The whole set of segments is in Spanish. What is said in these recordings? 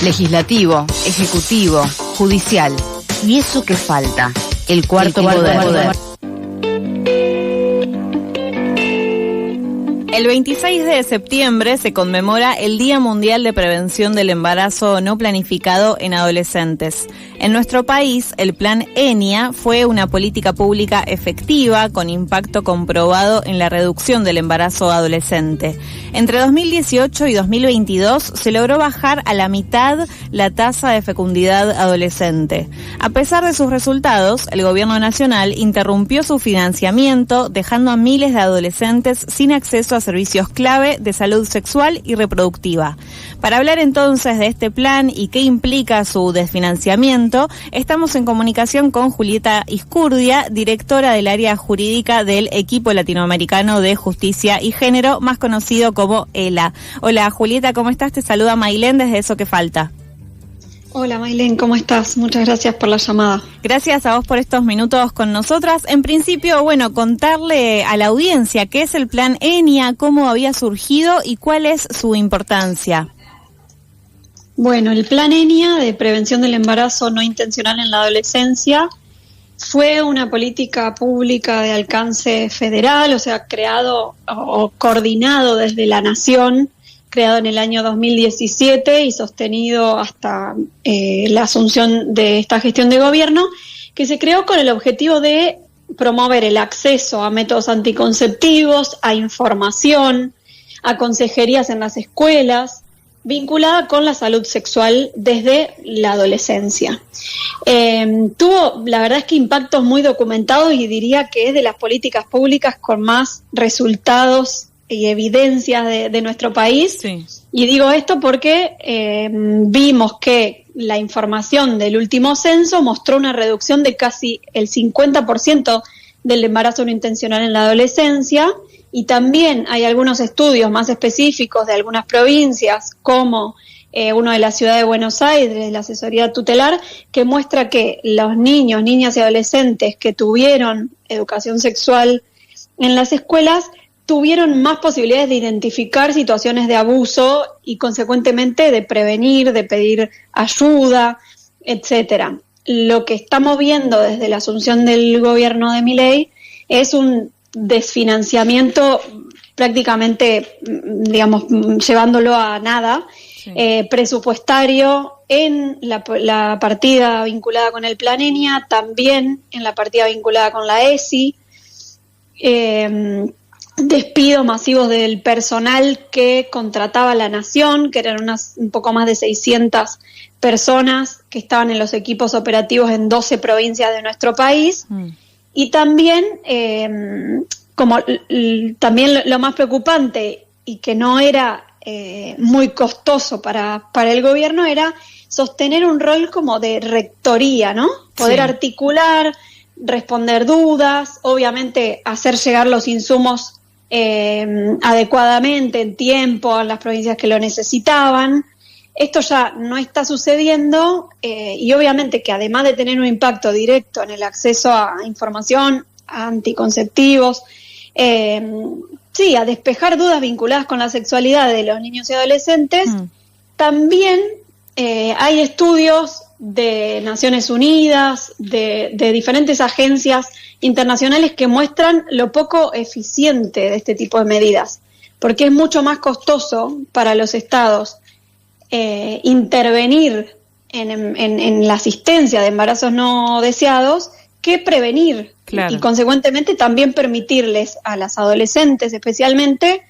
Legislativo, ejecutivo, judicial. ¿Y eso qué falta? El cuarto poder. El 26 de septiembre se conmemora el Día Mundial de Prevención del Embarazo No Planificado en Adolescentes. En nuestro país, el Plan ENIA fue una política pública efectiva con impacto comprobado en la reducción del embarazo adolescente. Entre 2018 y 2022 se logró bajar a la mitad la tasa de fecundidad adolescente. A pesar de sus resultados, el Gobierno Nacional interrumpió su financiamiento, dejando a miles de adolescentes sin acceso a servicios clave de salud sexual y reproductiva. Para hablar entonces de este plan y qué implica su desfinanciamiento, estamos en comunicación con Julieta Izcurdia, directora del área jurídica del Equipo Latinoamericano de Justicia y Género, más conocido como ELA. Hola Julieta, ¿cómo estás? Te saluda Mailén desde Eso que Falta. Hola Mailén, ¿cómo estás? Muchas gracias por la llamada. Gracias a vos por estos minutos con nosotras. En principio, contarle a la audiencia qué es el Plan ENIA, cómo había surgido y cuál es su importancia. Bueno, el Plan ENIA de prevención del embarazo no intencional en la adolescencia fue una política pública de alcance federal, o sea, creado o coordinado desde la Nación, creado en el año 2017 y sostenido hasta la asunción de esta gestión de gobierno, que se creó con el objetivo de promover el acceso a métodos anticonceptivos, a información, a consejerías en las escuelas, vinculada con la salud sexual desde la adolescencia. Tuvo, la verdad es que impactos muy documentados y diría que es de las políticas públicas con más resultados y evidencias de nuestro país. Sí. Y digo esto porque vimos que la información del último censo mostró una reducción de casi el 50% del embarazo no intencional en la adolescencia, y también hay algunos estudios más específicos de algunas provincias, como uno de la ciudad de Buenos Aires, de la asesoría tutelar, que muestra que los niños, niñas y adolescentes que tuvieron educación sexual en las escuelas tuvieron más posibilidades de identificar situaciones de abuso y consecuentemente de prevenir, de pedir ayuda, etcétera. Lo que estamos viendo desde la asunción del gobierno de Milei es un desfinanciamiento prácticamente, llevándolo a nada, sí. Presupuestario en la partida vinculada con el Plan ENIA, también en la partida vinculada con la ESI, despidos masivos del personal que contrataba la Nación, que eran un poco más de 600 personas que estaban en los equipos operativos en 12 provincias de nuestro país. Y también, también lo más preocupante y que no era muy costoso para el gobierno era sostener un rol como de rectoría, ¿no? Poder articular, responder dudas, obviamente hacer llegar los insumos adecuadamente, en tiempo, a las provincias que lo necesitaban. Esto ya no está sucediendo y obviamente que además de tener un impacto directo en el acceso a información, a anticonceptivos, a despejar dudas vinculadas con la sexualidad de los niños y adolescentes, también hay estudios de Naciones Unidas, de diferentes agencias internacionales que muestran lo poco eficiente de este tipo de medidas, porque es mucho más costoso para los estados intervenir en la asistencia de embarazos no deseados que prevenir. Claro. Y consecuentemente también permitirles a las adolescentes especialmente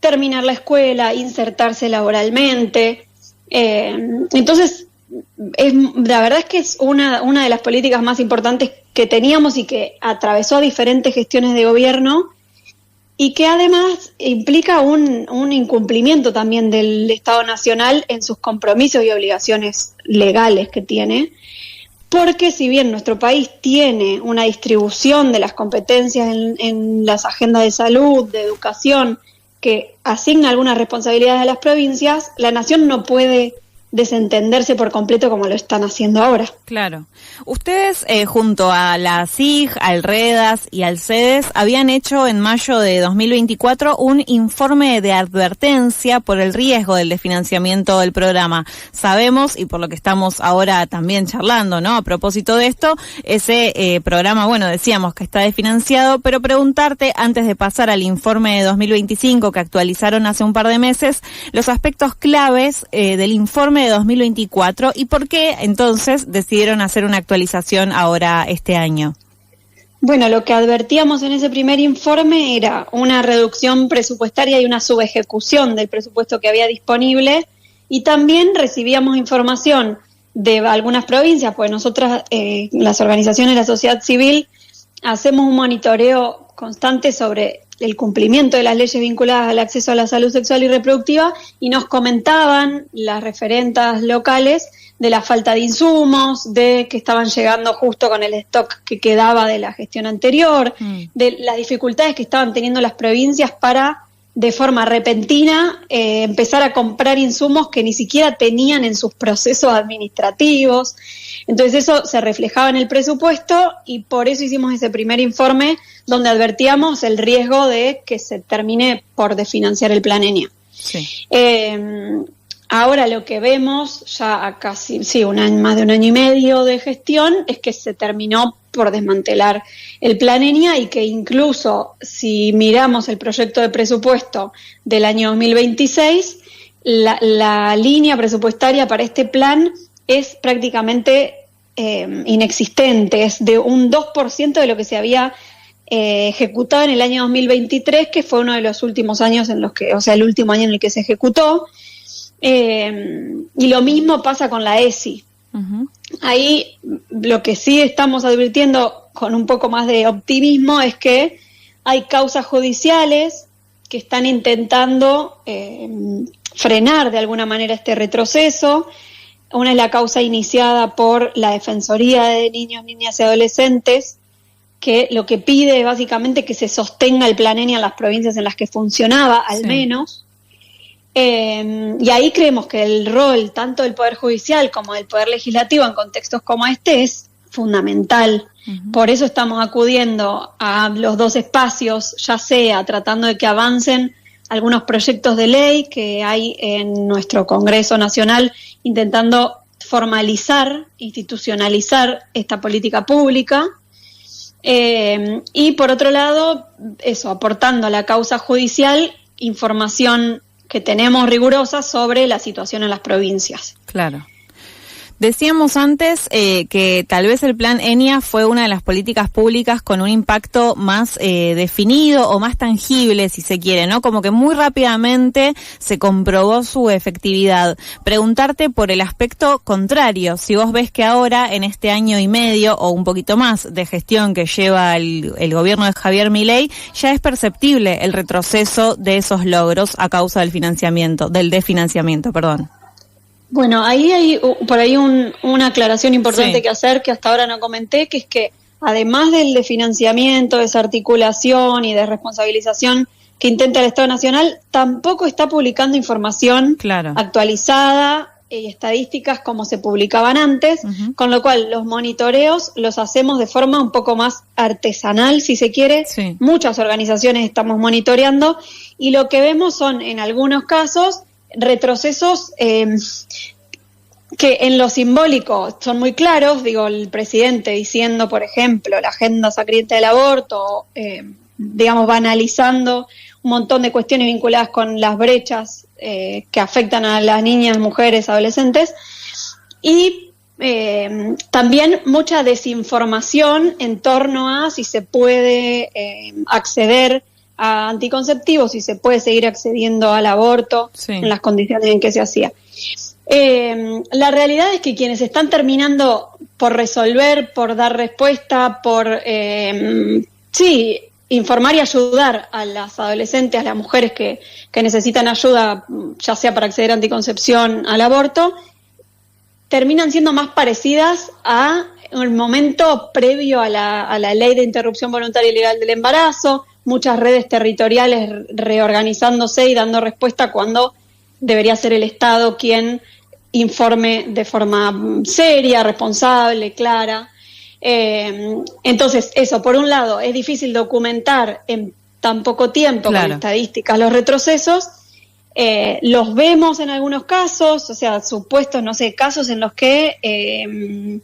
terminar la escuela, insertarse laboralmente. Entonces, la verdad es que es una de las políticas más importantes que teníamos y que atravesó a diferentes gestiones de gobierno y que además implica un incumplimiento también del Estado Nacional en sus compromisos y obligaciones legales que tiene, porque si bien nuestro país tiene una distribución de las competencias en las agendas de salud, de educación, que asigna algunas responsabilidades a las provincias, la Nación no puede desentenderse por completo como lo están haciendo ahora. Claro. Ustedes, junto a la SIG, al REDAS y al CEDES, habían hecho en mayo de 2024 un informe de advertencia por el riesgo del desfinanciamiento del programa. Sabemos, y por lo que estamos ahora también charlando, ¿no? A propósito de esto, ese programa, bueno, decíamos que está desfinanciado, pero preguntarte, antes de pasar al informe de 2025 que actualizaron hace un par de meses, los aspectos claves del informe de 2024 y por qué entonces decidieron hacer una actualización ahora este año. Bueno, lo que advertíamos en ese primer informe era una reducción presupuestaria y una subejecución del presupuesto que había disponible, y también recibíamos información de algunas provincias, pues nosotras, las organizaciones de la sociedad civil, hacemos un monitoreo constante sobre el cumplimiento de las leyes vinculadas al acceso a la salud sexual y reproductiva, y nos comentaban las referentas locales de la falta de insumos, de que estaban llegando justo con el stock que quedaba de la gestión anterior, de las dificultades que estaban teniendo las provincias para, de forma repentina, empezar a comprar insumos que ni siquiera tenían en sus procesos administrativos. Entonces eso se reflejaba en el presupuesto, y por eso hicimos ese primer informe donde advertíamos el riesgo de que se termine por desfinanciar el plan ENIA. Sí. Ahora lo que vemos ya a casi más de un año y medio de gestión es que se terminó por desmantelar el plan ENIA, y que incluso si miramos el proyecto de presupuesto del año 2026, la línea presupuestaria para este plan es prácticamente inexistente, es de un 2% de lo que se había ejecutado en el año 2023, que fue uno de los últimos años en los que, el último año en el que se ejecutó. Y lo mismo pasa con la ESI. Uh-huh. Ahí lo que sí estamos advirtiendo con un poco más de optimismo es que hay causas judiciales que están intentando frenar de alguna manera este retroceso. Una es la causa iniciada por la Defensoría de Niños, Niñas y Adolescentes, que lo que pide es básicamente que se sostenga el plan ENIA en las provincias en las que funcionaba, al menos. Y ahí creemos que el rol tanto del Poder Judicial como del Poder Legislativo en contextos como este es fundamental. Uh-huh. Por eso estamos acudiendo a los dos espacios, ya sea tratando de que avancen algunos proyectos de ley que hay en nuestro Congreso Nacional, intentando formalizar, institucionalizar esta política pública, y por otro lado, aportando a la causa judicial información que tenemos rigurosa sobre la situación en las provincias. Claro. Decíamos antes que tal vez el plan ENIA fue una de las políticas públicas con un impacto más definido o más tangible, si se quiere, ¿no? Como que muy rápidamente se comprobó su efectividad. Preguntarte por el aspecto contrario, si vos ves que ahora, en este año y medio o un poquito más de gestión que lleva el gobierno de Javier Milei, ya es perceptible el retroceso de esos logros a causa del desfinanciamiento. Bueno, ahí hay por ahí una aclaración importante que hacer, que hasta ahora no comenté, que es que además del desfinanciamiento, desarticulación y desresponsabilización que intenta el Estado Nacional, tampoco está publicando información actualizada y estadísticas como se publicaban antes, uh-huh. Con lo cual los monitoreos los hacemos de forma un poco más artesanal, si se quiere. Sí. Muchas organizaciones estamos monitoreando, y lo que vemos son, en algunos casos, retrocesos que en lo simbólico son muy claros. Digo, el presidente diciendo, por ejemplo, la agenda sangrienta del aborto, banalizando un montón de cuestiones vinculadas con las brechas que afectan a las niñas, mujeres, adolescentes, y también mucha desinformación en torno a si se puede acceder a anticonceptivos, si se puede seguir accediendo al aborto en las condiciones en que se hacía. La realidad es que quienes están terminando por resolver, por dar respuesta, por informar y ayudar a las adolescentes, a las mujeres que necesitan ayuda, ya sea para acceder a anticoncepción, al aborto, terminan siendo más parecidas a el momento previo a la ley de interrupción voluntaria y legal del embarazo, muchas redes territoriales reorganizándose y dando respuesta cuando debería ser el Estado quien informe de forma seria, responsable, clara. Entonces, eso, por un lado, es difícil documentar en tan poco tiempo con estadísticas los retrocesos. Los vemos en algunos casos, o sea, supuestos, no sé, casos en los que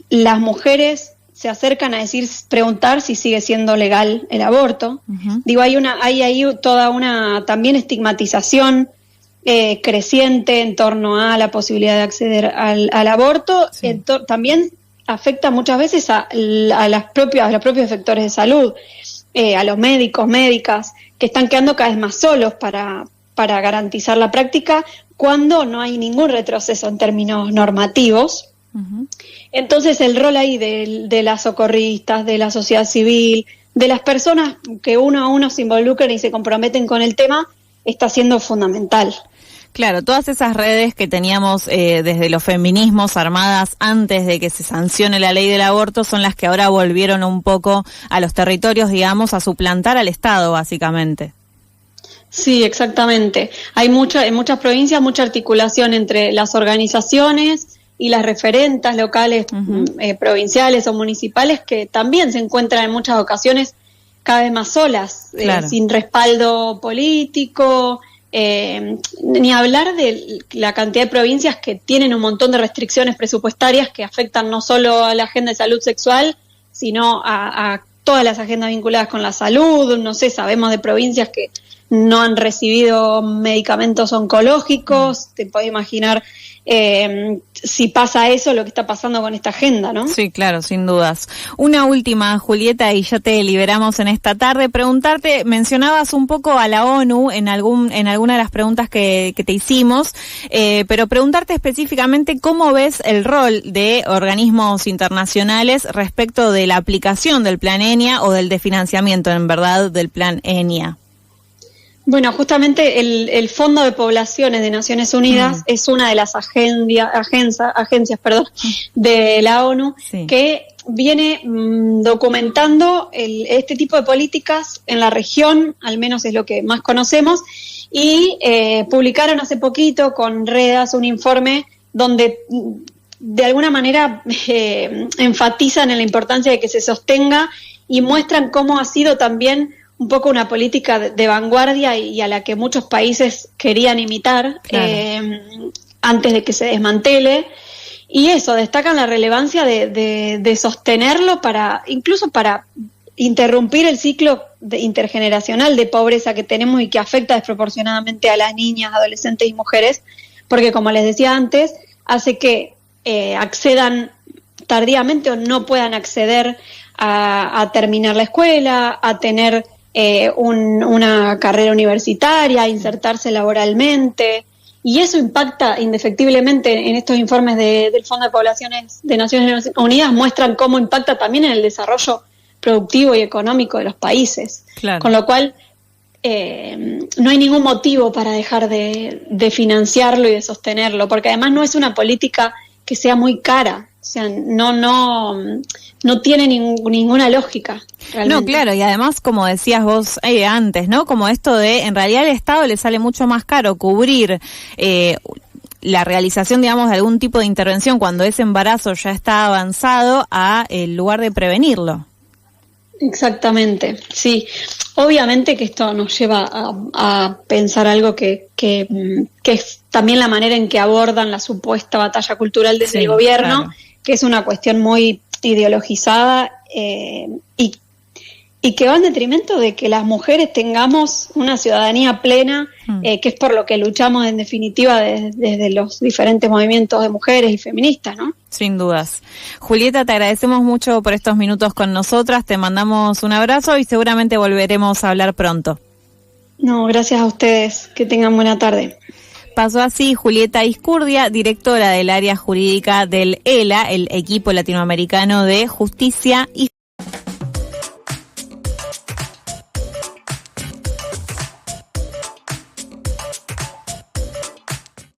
las mujeres se acercan a preguntar si sigue siendo legal el aborto. Digo, hay ahí toda una también estigmatización creciente en torno a la posibilidad de acceder al aborto. También afecta muchas veces a los propios efectores de salud, a los médicos, médicas, que están quedando cada vez más solos para garantizar la práctica cuando no hay ningún retroceso en términos normativos. Entonces el rol ahí de las socorristas, de la sociedad civil, de las personas que uno a uno se involucran y se comprometen con el tema, está siendo fundamental. Claro, todas esas redes que teníamos desde los feminismos armadas antes de que se sancione la ley del aborto son las que ahora volvieron un poco a los territorios, digamos, a suplantar al Estado, básicamente. Sí, exactamente. Hay en muchas provincias mucha articulación entre las organizaciones y las referentas locales, provinciales o municipales, que también se encuentran en muchas ocasiones cada vez más solas, sin respaldo político, ni hablar de la cantidad de provincias que tienen un montón de restricciones presupuestarias que afectan no solo a la agenda de salud sexual, sino a todas las agendas vinculadas con la salud. No sé, sabemos de provincias que no han recibido medicamentos oncológicos. Te podés imaginar si pasa eso, lo que está pasando con esta agenda, ¿no? Sí, claro, sin dudas. Una última, Julieta, y ya te liberamos en esta tarde. Preguntarte, mencionabas un poco a la ONU en alguna de las preguntas que te hicimos, pero preguntarte específicamente cómo ves el rol de organismos internacionales respecto de la aplicación del Plan ENIA o del financiamiento, en verdad, del Plan ENIA. Bueno, justamente el Fondo de Poblaciones de Naciones Unidas es una de las agencias de la ONU que viene documentando este tipo de políticas en la región, al menos es lo que más conocemos, y publicaron hace poquito con Redas un informe donde de alguna manera enfatizan en la importancia de que se sostenga y muestran cómo ha sido también un poco una política de vanguardia y a la que muchos países querían imitar antes de que se desmantele. Y eso, destacan la relevancia de sostenerlo incluso para interrumpir el ciclo intergeneracional de pobreza que tenemos y que afecta desproporcionadamente a las niñas, adolescentes y mujeres, porque como les decía antes, hace que accedan tardíamente o no puedan acceder a terminar la escuela, a tener una carrera universitaria, insertarse laboralmente, y eso impacta indefectiblemente. En estos informes del Fondo de Poblaciones de Naciones Unidas muestran cómo impacta también en el desarrollo productivo y económico de los países, con lo cual no hay ningún motivo para dejar de financiarlo y de sostenerlo, porque además no es una política que sea muy cara, o sea, no tiene ninguna lógica. Realmente. No, claro, y además, como decías vos antes, ¿no? Como esto de, en realidad al Estado le sale mucho más caro cubrir la realización, digamos, de algún tipo de intervención cuando ese embarazo ya está avanzado en lugar de prevenirlo. Exactamente, sí. Obviamente que esto nos lleva a pensar algo que es también la manera en que abordan la supuesta batalla cultural desde el gobierno, que es una cuestión muy ideologizada y que va en detrimento de que las mujeres tengamos una ciudadanía plena, que es por lo que luchamos en definitiva desde los diferentes movimientos de mujeres y feministas, ¿no? Sin dudas. Julieta, te agradecemos mucho por estos minutos con nosotras, te mandamos un abrazo y seguramente volveremos a hablar pronto. No, gracias a ustedes, que tengan buena tarde. Pasó así Julieta Izcurdia, directora del área jurídica del ELA, el equipo latinoamericano de justicia y